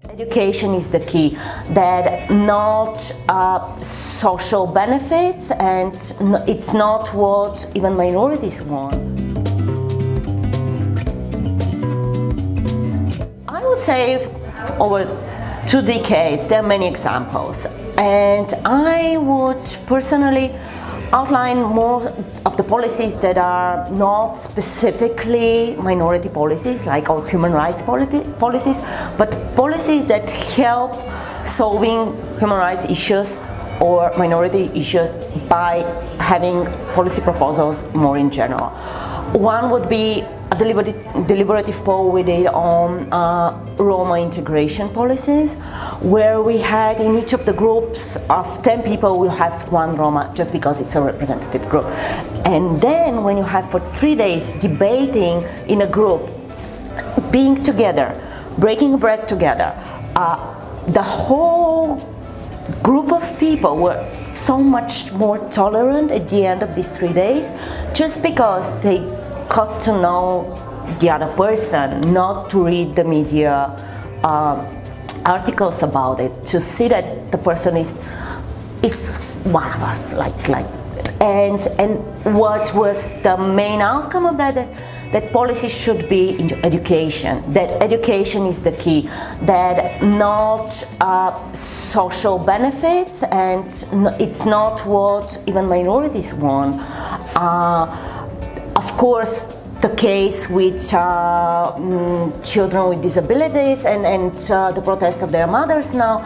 Education is the key, that not social benefits, and it's not what even minorities want. I would say over 2 decades there are many examples, and I would personally outline more of the policies that are not specifically minority policies, like our human rights policies, but policies that help solving human rights issues or minority issues by having policy proposals more in general. One would be a deliberative poll we did on Roma integration policies, where we had in each of the groups of 10 people, we have 1 Roma, just because it's a representative group. And then when you have for 3 days debating in a group, being together, breaking bread together, the whole group of people were so much more tolerant at the end of these 3 days, just because they got to know the other person, not to read the media articles about it, to see that the person is one of us, and what was the main outcome of that policy should be in education, that education is the key, that not social benefits, and it's not what even minorities want. Of course, the case with children with disabilities and the protest of their mothers now,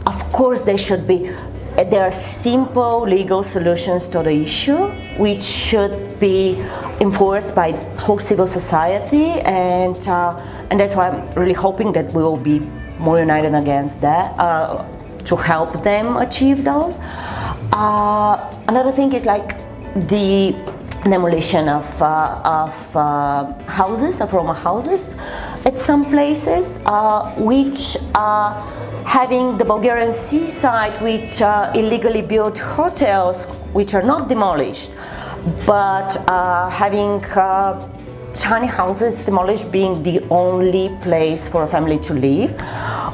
of course there are simple legal solutions to the issue, which should be enforced by whole civil society, and that's why I'm really hoping that we will be more united against that, to help them achieve those. Another thing is like the demolition of houses, of Roma houses at some places, which having the Bulgarian seaside, which illegally built hotels, which are not demolished, but having tiny houses demolished being the only place for a family to live,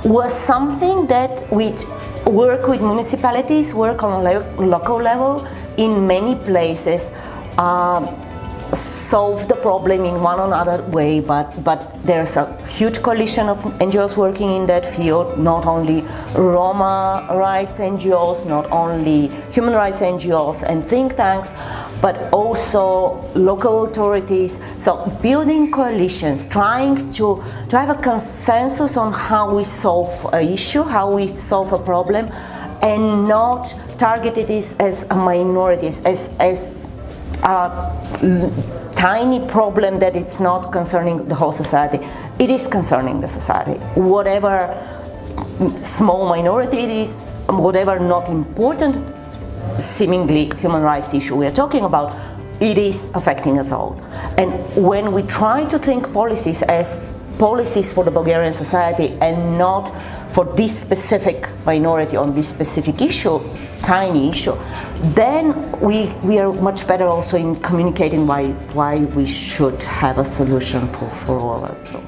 was something that we work with municipalities, work on a local level in many places, solve the problem in one or another way, but there's a huge coalition of NGOs working in that field, not only Roma rights NGOs, not only human rights NGOs and think tanks, but also local authorities. So building coalitions, trying to have a consensus on how we solve an issue, how we solve a problem, and not target it as a minority, as tiny problem that it's not concerning the whole society. It is concerning the society. Whatever small minority it is, whatever not important seemingly human rights issue we are talking about, it is affecting us all. And when we try to think policies as policies for the Bulgarian society and not for this specific minority on this specific issue, tiny issue, then we are much better also in communicating why we should have a solution for all of us. So.